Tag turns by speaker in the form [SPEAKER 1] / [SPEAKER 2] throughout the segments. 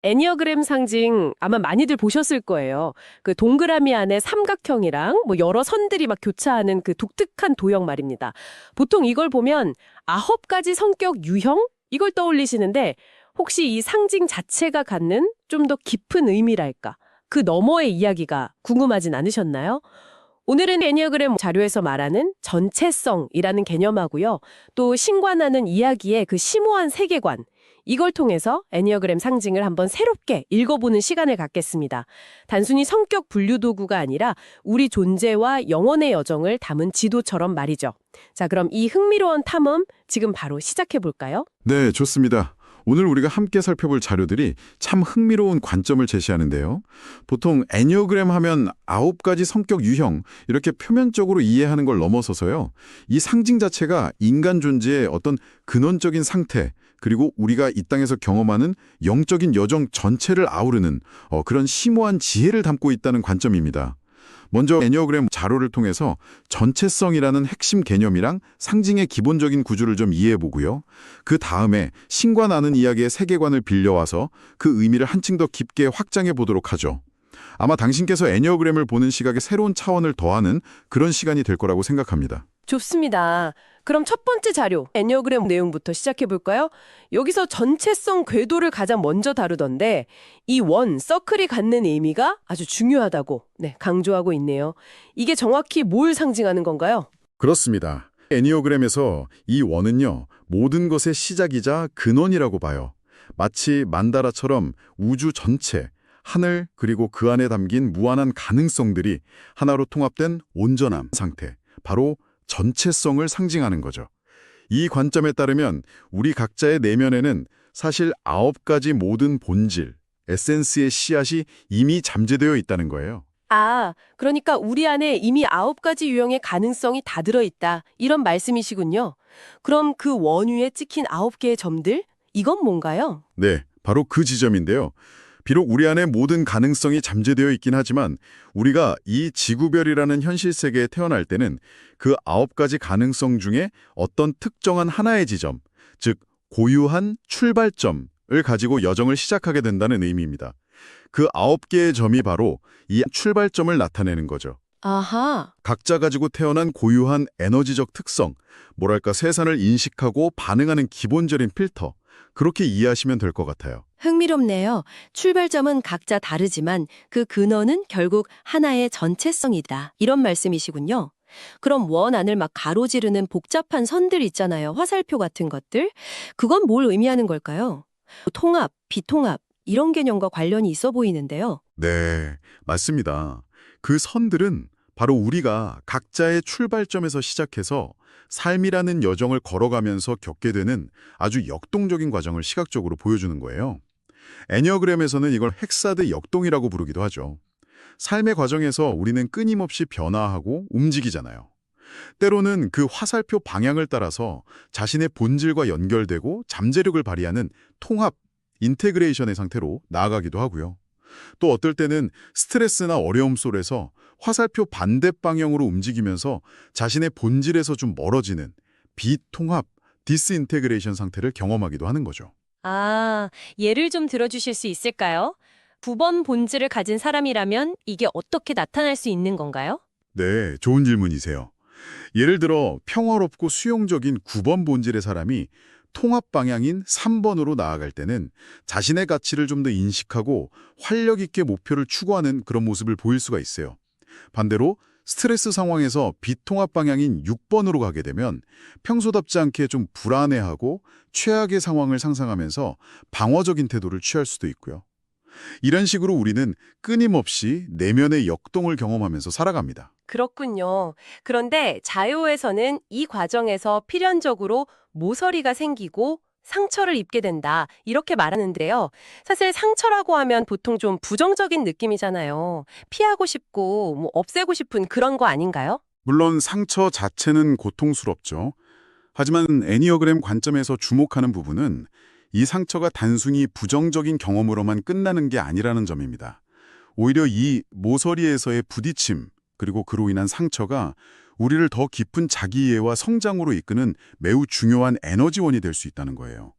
[SPEAKER 1] 애니어그램 상징 아마 많이들 보셨을 거예요. 그 동그라미 안에 삼각형이랑 뭐 여러 선들이 막 교차하는 그 독특한 도형 말입니다. 보통 이걸 보면 9가지 성격 유형? 이걸 떠올리시는데 혹시 이 상징 자체가 갖는 좀 더 깊은 의미랄까? 그 너머의 이야기가 궁금하진 않으셨나요? 오늘은 애니어그램 자료에서 말하는 전체성이라는 개념하고요. 또 신관하는 이야기의 그 심오한 세계관, 이걸 통해서 애니어그램 상징을 한번 새롭게 읽어보는 시간을 갖겠습니다. 단순히 성격 분류 도구가 아니라 우리 존재와 영혼의 여정을 담은 지도처럼 말이죠. 자, 그럼 이 흥미로운 탐험 지금 바로 시작해볼까요?
[SPEAKER 2] 네, 좋습니다. 오늘 우리가 함께 살펴볼 자료들이 참 흥미로운 관점을 제시하는데요. 보통 애니어그램 하면 9가지 성격 유형, 이렇게 표면적으로 이해하는 걸 넘어서서요. 이 상징 자체가 인간 존재의 어떤 근원적인 상태, 그리고 우리가 이 땅에서 경험하는 영적인 여정 전체를 아우르는 그런 심오한 지혜를 담고 있다는 관점입니다. 먼저 애니어그램 자료를 통해서 전체성이라는 핵심 개념이랑 상징의 기본적인 구조를 좀 이해해보고요. 그 다음에 신과 나는 이야기의 세계관을 빌려와서 그 의미를 한층 더 깊게 확장해 보도록 하죠. 아마 당신께서 애니어그램을 보는 시각에 새로운 차원을 더하는 그런 시간이 될 거라고 생각합니다.
[SPEAKER 1] 좋습니다. 그럼 첫 번째 자료, 애니어그램 내용부터 시작해볼까요? 여기서 전체성 궤도를 가장 먼저 다루던데 이 원, 서클이 갖는 의미가 아주 중요하다고 강조하고 있네요. 이게 정확히 뭘 상징하는 건가요?
[SPEAKER 2] 그렇습니다. 애니어그램에서 이 원은요, 모든 것의 시작이자 근원이라고 봐요. 마치 만다라처럼 우주 전체, 하늘 그리고 그 안에 담긴 무한한 가능성들이 하나로 통합된 온전함 상태, 바로 전체성을 상징하는 거죠. 이 관점에 따르면 우리 각자의 내면에는 사실 9가지 모든 본질, 에센스의 씨앗이 이미 잠재되어 있다는 거예요.
[SPEAKER 1] 아, 그러니까 우리 안에 이미 9가지 유형의 가능성이 다 들어있다. 이런 말씀이시군요. 그럼 그 원위에 찍힌 9개의 점들? 이건 뭔가요?
[SPEAKER 2] 네, 바로 그 지점인데요. 비록 우리 안에 모든 가능성이 잠재되어 있긴 하지만 우리가 이 지구별이라는 현실 세계에 태어날 때는 그 9가지 가능성 중에 어떤 특정한 하나의 지점, 즉 고유한 출발점을 가지고 여정을 시작하게 된다는 의미입니다. 그 9개의 점이 바로 이 출발점을 나타내는 거죠.
[SPEAKER 1] 아하.
[SPEAKER 2] 각자 가지고 태어난 고유한 에너지적 특성, 뭐랄까 세상을 인식하고 반응하는 기본적인 필터, 그렇게 이해하시면 될 것 같아요.
[SPEAKER 3] 흥미롭네요. 출발점은 각자 다르지만 그 근원은 결국 하나의 전체성이다. 이런 말씀이시군요. 그럼 원 안을 막 가로지르는 복잡한 선들 있잖아요. 화살표 같은 것들. 그건 뭘 의미하는 걸까요? 통합, 비통합 이런 개념과 관련이 있어 보이는데요.
[SPEAKER 2] 네, 맞습니다. 그 선들은 바로 우리가 각자의 출발점에서 시작해서 삶이라는 여정을 걸어가면서 겪게 되는 아주 역동적인 과정을 시각적으로 보여주는 거예요. 애니어그램에서는 이걸 헥사드 역동이라고 부르기도 하죠. 삶의 과정에서 우리는 끊임없이 변화하고 움직이잖아요. 때로는 그 화살표 방향을 따라서 자신의 본질과 연결되고 잠재력을 발휘하는 통합, 인테그레이션의 상태로 나아가기도 하고요. 또 어떨 때는 스트레스나 어려움 속에서 화살표 반대 방향으로 움직이면서 자신의 본질에서 좀 멀어지는 비통합, 디스인테그레이션 상태를 경험하기도 하는 거죠.
[SPEAKER 3] 아, 예를 좀 들어주실 수 있을까요? 9번 본질을 가진 사람이라면 이게 어떻게 나타날 수 있는 건가요?
[SPEAKER 2] 네, 좋은 질문이세요. 예를 들어 평화롭고 수용적인 9번 본질의 사람이 통합 방향인 3번으로 나아갈 때는 자신의 가치를 좀 더 인식하고 활력 있게 목표를 추구하는 그런 모습을 보일 수가 있어요. 반대로 스트레스 상황에서 비통합 방향인 6번으로 가게 되면 평소답지 않게 좀 불안해하고 최악의 상황을 상상하면서 방어적인 태도를 취할 수도 있고요. 이런 식으로 우리는 끊임없이 내면의 역동을 경험하면서 살아갑니다.
[SPEAKER 1] 그렇군요. 그런데 자요에서는 이 과정에서 필연적으로 모서리가 생기고 상처를 입게 된다. 이렇게 말하는데요. 사실 상처라고 하면 보통 좀 부정적인 느낌이잖아요. 피하고 싶고 뭐 없애고 싶은 그런 거 아닌가요?
[SPEAKER 2] 물론 상처 자체는 고통스럽죠. 하지만 애니어그램 관점에서 주목하는 부분은 이 상처가 단순히 부정적인 경험으로만 끝나는 게 아니라는 점입니다. 오히려 이 모서리에서의 부딪힘, 그리고 그로 인한 상처가 우리를 더 깊은 자기이해와 성장으로 이끄는 매우 중요한 에너지원이 될 수 있다는 거예요.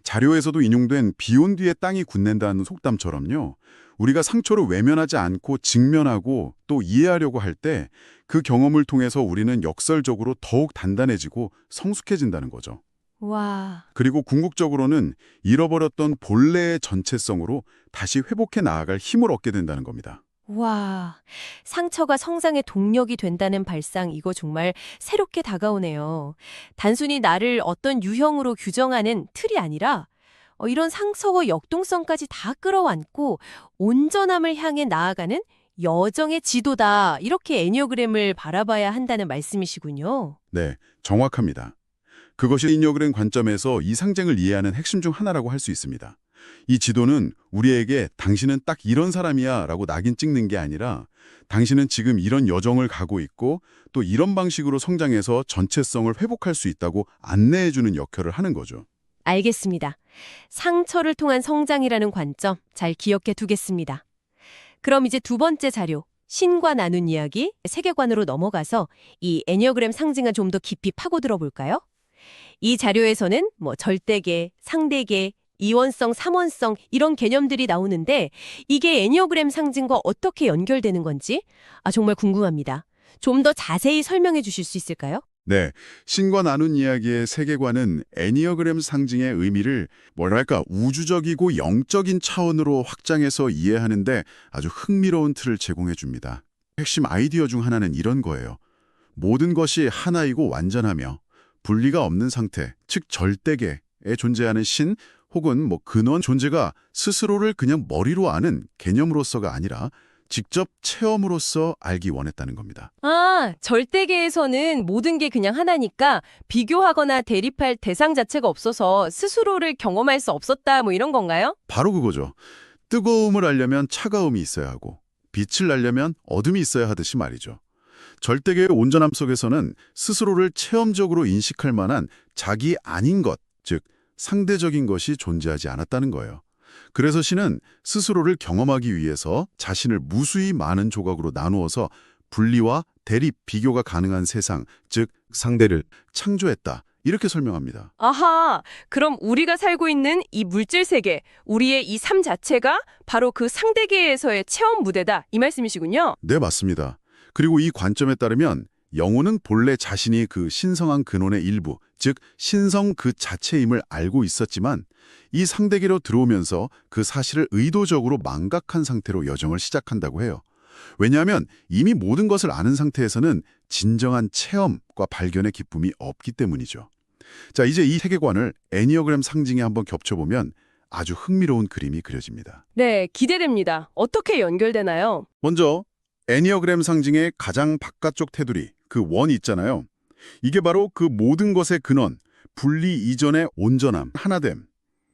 [SPEAKER 2] 자료에서도 인용된 비 온 뒤에 땅이 굳는다는 속담처럼요. 우리가 상처를 외면하지 않고 직면하고 또 이해하려고 할 때 그 경험을 통해서 우리는 역설적으로 더욱 단단해지고 성숙해진다는 거죠.
[SPEAKER 3] 와,
[SPEAKER 2] 그리고 궁극적으로는 잃어버렸던 본래의 전체성으로 다시 회복해 나아갈 힘을 얻게 된다는 겁니다.
[SPEAKER 3] 와. 상처가 성장의 동력이 된다는 발상, 이거 정말 새롭게 다가오네요. 단순히 나를 어떤 유형으로 규정하는 틀이 아니라 이런 상처와 역동성까지 다 끌어안고 온전함을 향해 나아가는 여정의 지도다. 이렇게 애니어그램을 바라봐야 한다는 말씀이시군요.
[SPEAKER 2] 네, 정확합니다. 그것이 인여그램 관점에서 이 상징을 이해하는 핵심 중 하나라고 할 수 있습니다. 이 지도는 우리에게 당신은 딱 이런 사람이야 라고 낙인 찍는 게 아니라 당신은 지금 이런 여정을 가고 있고 또 이런 방식으로 성장해서 전체성을 회복할 수 있다고 안내해주는 역할을 하는 거죠.
[SPEAKER 3] 알겠습니다. 상처를 통한 성장이라는 관점 잘 기억해 두겠습니다. 그럼 이제 두 번째 자료, 신과 나눈 이야기, 세계관으로 넘어가서 이 애니어그램 상징을 좀 더 깊이 파고들어 볼까요? 이 자료에서는 절대계, 상대계, 이원성, 삼원성 이런 개념들이 나오는데 이게 애니어그램 상징과 어떻게 연결되는 건지 정말 궁금합니다. 좀 더 자세히 설명해 주실 수 있을까요?
[SPEAKER 2] 네, 신과 나눈 이야기의 세계관은 애니어그램 상징의 의미를 우주적이고 영적인 차원으로 확장해서 이해하는데 아주 흥미로운 틀을 제공해 줍니다. 핵심 아이디어 중 하나는 이런 거예요. 모든 것이 하나이고 완전하며 분리가 없는 상태, 즉 절대계에 존재하는 신 혹은 근원 존재가 스스로를 그냥 머리로 아는 개념으로서가 아니라 직접 체험으로서 알기 원했다는 겁니다.
[SPEAKER 3] 절대계에서는 모든 게 그냥 하나니까 비교하거나 대립할 대상 자체가 없어서 스스로를 경험할 수 없었다 이런 건가요?
[SPEAKER 2] 바로 그거죠. 뜨거움을 알려면 차가움이 있어야 하고 빛을 알려면 어둠이 있어야 하듯이 말이죠. 절대계의 온전함 속에서는 스스로를 체험적으로 인식할 만한 자기 아닌 것, 즉 상대적인 것이 존재하지 않았다는 거예요. 그래서 신은 스스로를 경험하기 위해서 자신을 무수히 많은 조각으로 나누어서 분리와 대립, 비교가 가능한 세상, 즉 상대를 창조했다. 이렇게 설명합니다.
[SPEAKER 1] 아하, 그럼 우리가 살고 있는 이 물질 세계, 우리의 이 삶 자체가 바로 그 상대계에서의 체험 무대다. 이 말씀이시군요.
[SPEAKER 2] 네, 맞습니다. 그리고 이 관점에 따르면 영혼은 본래 자신이 그 신성한 근원의 일부, 즉 신성 그 자체임을 알고 있었지만 이 상대계로 들어오면서 그 사실을 의도적으로 망각한 상태로 여정을 시작한다고 해요. 왜냐하면 이미 모든 것을 아는 상태에서는 진정한 체험과 발견의 기쁨이 없기 때문이죠. 자, 이제 이 세계관을 애니어그램 상징에 한번 겹쳐보면 아주 흥미로운 그림이 그려집니다.
[SPEAKER 1] 네, 기대됩니다. 어떻게 연결되나요?
[SPEAKER 2] 먼저 애니어그램 상징의 가장 바깥쪽 테두리, 그 원 있잖아요. 이게 바로 그 모든 것의 근원, 분리 이전의 온전함, 하나됨,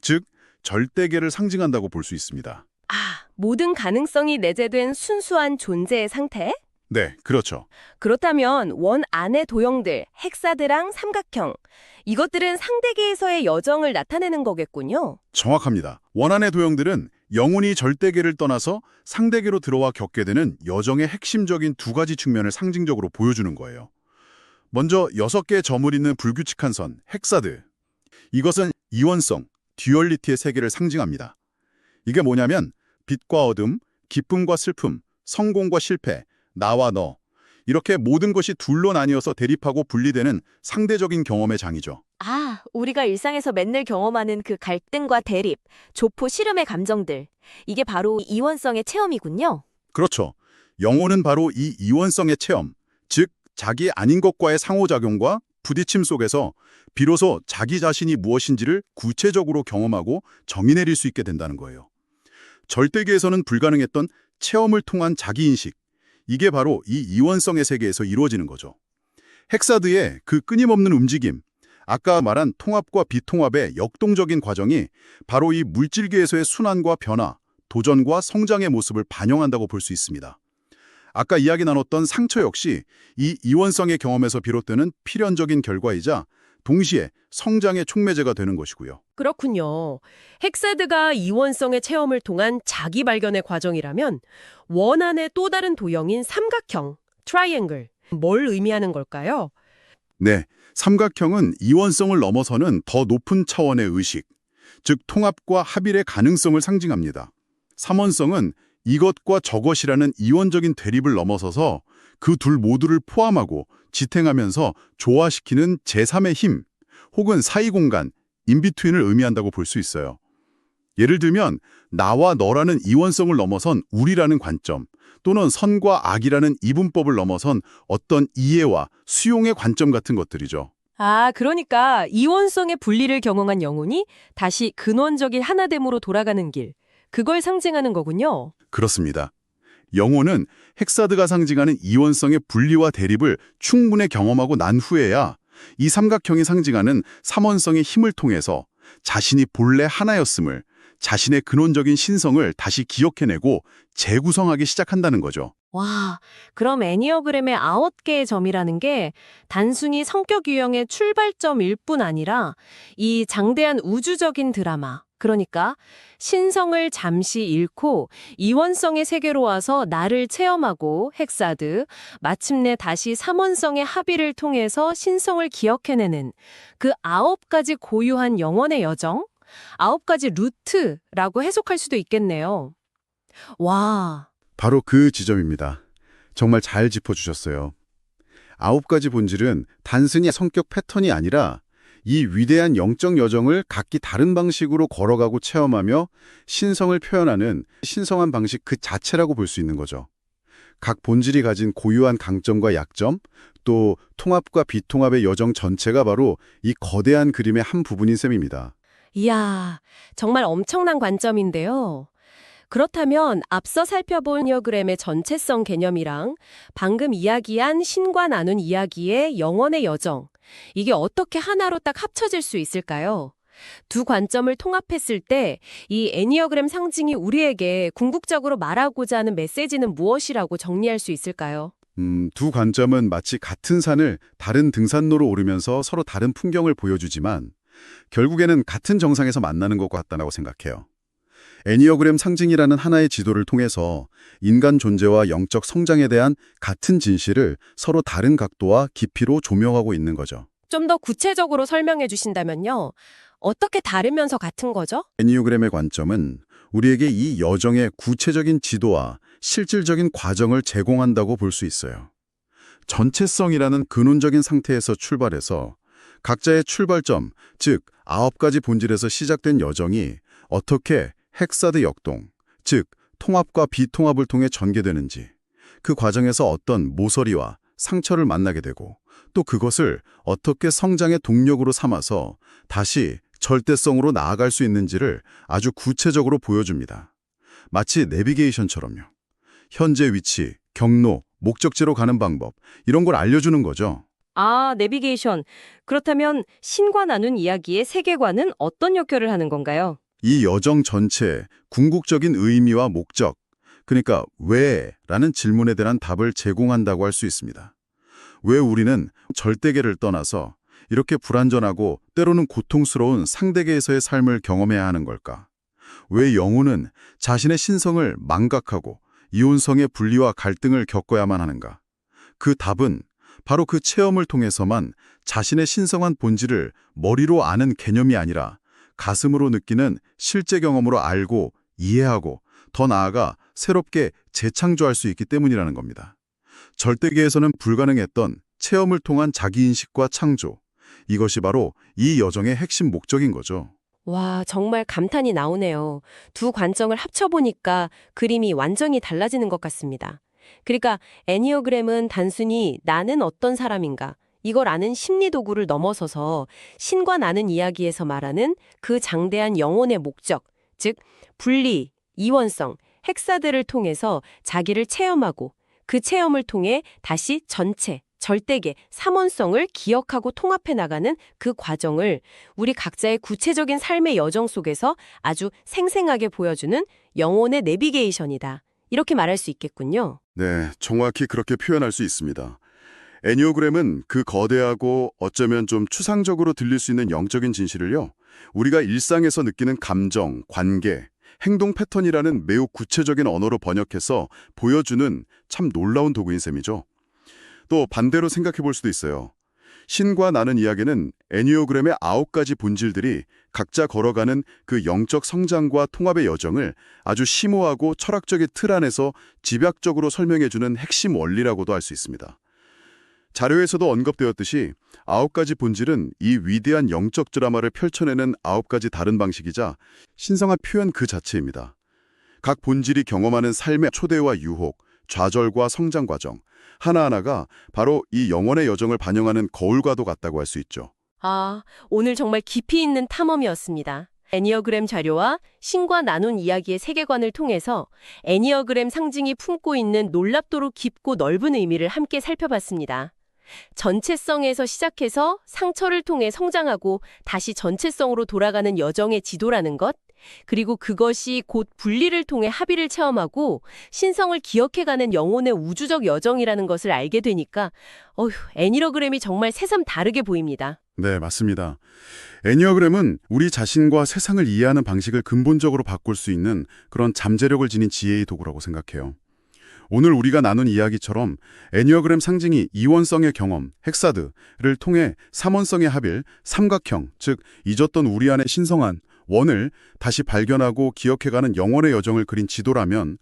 [SPEAKER 2] 즉 절대계를 상징한다고 볼 수 있습니다.
[SPEAKER 1] 모든 가능성이 내재된 순수한 존재의 상태?
[SPEAKER 2] 네, 그렇죠.
[SPEAKER 1] 그렇다면 원 안의 도형들, 헥사드랑 삼각형, 이것들은 상대계에서의 여정을 나타내는 거겠군요.
[SPEAKER 2] 정확합니다. 원안의 도형들은 영혼이 절대계를 떠나서 상대계로 들어와 겪게 되는 여정의 핵심적인 두 가지 측면을 상징적으로 보여주는 거예요. 먼저 6개의 점을 잇는 불규칙한 선, 헥사드. 이것은 이원성, 듀얼리티의 세계를 상징합니다. 이게 뭐냐면 빛과 어둠, 기쁨과 슬픔, 성공과 실패, 나와 너. 이렇게 모든 것이 둘로 나뉘어서 대립하고 분리되는 상대적인 경험의 장이죠.
[SPEAKER 4] 우리가 일상에서 맨날 경험하는 그 갈등과 대립, 조포, 씨름의 감정들. 이게 바로 이원성의 체험이군요.
[SPEAKER 2] 그렇죠. 영혼은 바로 이 이원성의 체험, 즉 자기 아닌 것과의 상호작용과 부딪힘 속에서 비로소 자기 자신이 무엇인지를 구체적으로 경험하고 정의내릴 수 있게 된다는 거예요. 절대계에서는 불가능했던 체험을 통한 자기인식, 이게 바로 이 이원성의 세계에서 이루어지는 거죠. 헥사드의 그 끊임없는 움직임, 아까 말한 통합과 비통합의 역동적인 과정이 바로 이 물질계에서의 순환과 변화, 도전과 성장의 모습을 반영한다고 볼 수 있습니다. 아까 이야기 나눴던 상처 역시 이 이원성의 경험에서 비롯되는 필연적인 결과이자 동시에 성장의 촉매제가 되는 것이고요.
[SPEAKER 1] 그렇군요. 헥사드가 이원성의 체험을 통한 자기 발견의 과정이라면 원안의 또 다른 도형인 삼각형, 트라이앵글, 뭘 의미하는 걸까요?
[SPEAKER 2] 네, 삼각형은 이원성을 넘어서는 더 높은 차원의 의식,
[SPEAKER 5] 즉 통합과 합일의 가능성을 상징합니다. 삼원성은 이것과 저것이라는 이원적인 대립을 넘어서서 그 둘 모두를 포함하고 지탱하면서 조화시키는 제3의 힘 혹은 사이공간, 인비트윈을 의미한다고 볼 수 있어요. 예를 들면 나와 너라는 이원성을 넘어선 우리라는 관점, 또는 선과 악이라는 이분법을 넘어선 어떤 이해와 수용의 관점 같은 것들이죠.
[SPEAKER 1] 아, 그러니까 이원성의 분리를 경험한 영혼이 다시 근원적인 하나됨으로 돌아가는 길, 그걸 상징하는 거군요.
[SPEAKER 5] 그렇습니다. 영혼은 헥사드가 상징하는 이원성의 분리와 대립을 충분히 경험하고 난 후에야 이 삼각형이 상징하는 삼원성의 힘을 통해서 자신이 본래 하나였음을, 자신의 근원적인 신성을 다시 기억해내고 재구성하기 시작한다는 거죠.
[SPEAKER 1] 와, 그럼 애니어그램의 9개의 점이라는 게 단순히 성격 유형의 출발점일 뿐 아니라 이 장대한 우주적인 드라마, 그러니까 신성을 잠시 잃고 이원성의 세계로 와서 나를 체험하고 헥사드, 마침내 다시 삼원성의 합의를 통해서 신성을 기억해내는 그 9가지 고유한 영혼의 여정? 9가지 루트라고 해석할 수도 있겠네요. 와,
[SPEAKER 5] 바로 그 지점입니다. 정말 잘 짚어주셨어요. 9가지 본질은 단순히 성격 패턴이 아니라 이 위대한 영적 여정을 각기 다른 방식으로 걸어가고 체험하며 신성을 표현하는 신성한 방식 그 자체라고 볼 수 있는 거죠. 각 본질이 가진 고유한 강점과 약점, 또 통합과 비통합의 여정 전체가 바로 이 거대한 그림의 한 부분인 셈입니다.
[SPEAKER 1] 이야, 정말 엄청난 관점인데요. 그렇다면 앞서 살펴본 애니어그램의 전체성 개념이랑 방금 이야기한 신과 나눈 이야기의 영혼의 여정, 이게 어떻게 하나로 딱 합쳐질 수 있을까요? 두 관점을 통합했을 때 이 애니어그램 상징이 우리에게 궁극적으로 말하고자 하는 메시지는 무엇이라고 정리할 수 있을까요?
[SPEAKER 5] 두 관점은 마치 같은 산을 다른 등산로로 오르면서 서로 다른 풍경을 보여주지만 결국에는 같은 정상에서 만나는 것 같다고 생각해요. 애니어그램 상징이라는 하나의 지도를 통해서 인간 존재와 영적 성장에 대한 같은 진실을 서로 다른 각도와 깊이로 조명하고 있는 거죠.
[SPEAKER 1] 좀 더 구체적으로 설명해 주신다면요. 어떻게 다르면서 같은 거죠?
[SPEAKER 5] 애니어그램의 관점은 우리에게 이 여정의 구체적인 지도와 실질적인 과정을 제공한다고 볼 수 있어요.
[SPEAKER 2] 전체성이라는
[SPEAKER 5] 근원적인 상태에서 출발해서 각자의 출발점, 즉 9가지 본질에서 시작된 여정이 어떻게 헥사드 역동, 즉 통합과 비통합을 통해 전개되는지, 그 과정에서 어떤 모서리와 상처를 만나게 되고 또 그것을 어떻게 성장의 동력으로 삼아서 다시 절대성으로 나아갈 수 있는지를 아주 구체적으로 보여줍니다. 마치 내비게이션처럼요. 현재 위치, 경로, 목적지로 가는 방법, 이런 걸 알려주는 거죠.
[SPEAKER 1] 아, 내비게이션. 그렇다면 신과 나눈 이야기의 세계관은 어떤 역할을 하는 건가요?
[SPEAKER 5] 이 여정 전체에 궁극적인 의미와 목적, 그러니까 왜라는 질문에 대한 답을 제공한다고 할 수 있습니다. 왜 우리는 절대계를 떠나서 이렇게 불완전하고 때로는 고통스러운 상대계에서의 삶을 경험해야 하는 걸까? 왜 영혼은 자신의 신성을 망각하고 이온성의 분리와 갈등을 겪어야만 하는가? 그 답은 바로 그 체험을 통해서만 자신의 신성한 본질을 머리로 아는 개념이 아니라 가슴으로 느끼는 실제 경험으로 알고 이해하고 더 나아가 새롭게 재창조할 수 있기 때문이라는 겁니다. 절대계에서는 불가능했던 체험을 통한 자기인식과 창조, 이것이 바로 이 여정의 핵심 목적인 거죠.
[SPEAKER 1] 와, 정말 감탄이 나오네요. 두 관점을 합쳐보니까 그림이 완전히 달라지는 것 같습니다. 그러니까 애니어그램은 단순히 나는 어떤 사람인가, 이걸 아는 심리 도구를 넘어서서 신과 나는 이야기에서 말하는 그 장대한 영혼의 목적, 즉 분리, 이원성, 헥사드를 통해서 자기를 체험하고 그 체험을 통해 다시 전체, 절대계, 삼원성을 기억하고 통합해 나가는 그 과정을 우리 각자의 구체적인 삶의 여정 속에서 아주 생생하게 보여주는 영혼의 내비게이션이다. 이렇게 말할 수 있겠군요.
[SPEAKER 5] 네, 정확히 그렇게 표현할 수 있습니다. 애니어그램은 그 거대하고 어쩌면 좀 추상적으로 들릴 수 있는 영적인 진실을요, 우리가 일상에서 느끼는 감정, 관계, 행동 패턴이라는 매우 구체적인 언어로 번역해서 보여주는 참 놀라운 도구인 셈이죠. 또 반대로 생각해 볼 수도 있어요. 신과 나는 이야기는 애니어그램의 9가지 본질들이 각자 걸어가는 그 영적 성장과 통합의 여정을 아주 심오하고 철학적인 틀 안에서 집약적으로 설명해주는 핵심 원리라고도 할 수 있습니다. 자료에서도 언급되었듯이 9가지 본질은 이 위대한 영적 드라마를 펼쳐내는 9가지 다른 방식이자 신성한 표현 그 자체입니다. 각 본질이 경험하는 삶의 초대와 유혹, 좌절과 성장 과정, 하나하나가 바로 이 영혼의 여정을 반영하는 거울과도 같다고 할 수 있죠.
[SPEAKER 3] 아, 오늘 정말 깊이 있는 탐험이었습니다. 애니어그램 자료와 신과 나눈 이야기의 세계관을 통해서 애니어그램 상징이 품고 있는 놀랍도록 깊고 넓은 의미를 함께 살펴봤습니다. 전체성에서 시작해서 상처를 통해 성장하고 다시 전체성으로 돌아가는 여정의 지도라는 것, 그리고 그것이 곧 분리를 통해 합의를 체험하고 신성을 기억해가는 영혼의 우주적 여정이라는 것을 알게 되니까 애니어그램이 정말 새삼 다르게 보입니다.
[SPEAKER 5] 네, 맞습니다. 애니어그램은 우리 자신과 세상을 이해하는 방식을 근본적으로 바꿀 수 있는 그런 잠재력을 지닌 지혜의 도구라고 생각해요. 오늘 우리가 나눈 이야기처럼 애니어그램 상징이 이원성의 경험, 헥사드를 통해 삼원성의 합일, 삼각형, 즉 잊었던 우리 안의 신성한 원을 다시 발견하고 기억해가는 영혼의 여정을 그린 지도라면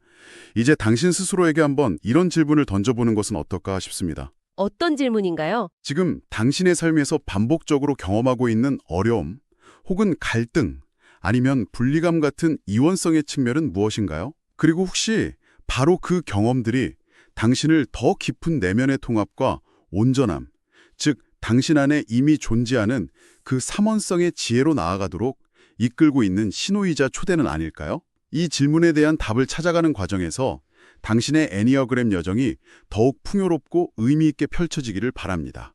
[SPEAKER 5] 이제 당신 스스로에게 한번 이런 질문을 던져보는 것은 어떨까 싶습니다.
[SPEAKER 3] 어떤 질문인가요?
[SPEAKER 5] 지금 당신의 삶에서 반복적으로 경험하고 있는 어려움, 혹은 갈등, 아니면 분리감 같은 이원성의 측면은 무엇인가요? 그리고 혹시 바로 그 경험들이 당신을 더 깊은 내면의 통합과 온전함, 즉 당신 안에 이미 존재하는 그 삼원성의 지혜로 나아가도록 이끌고 있는 신호이자 초대는 아닐까요? 이 질문에 대한 답을 찾아가는 과정에서 당신의 애니어그램 여정이 더욱 풍요롭고 의미 있게 펼쳐지기를 바랍니다.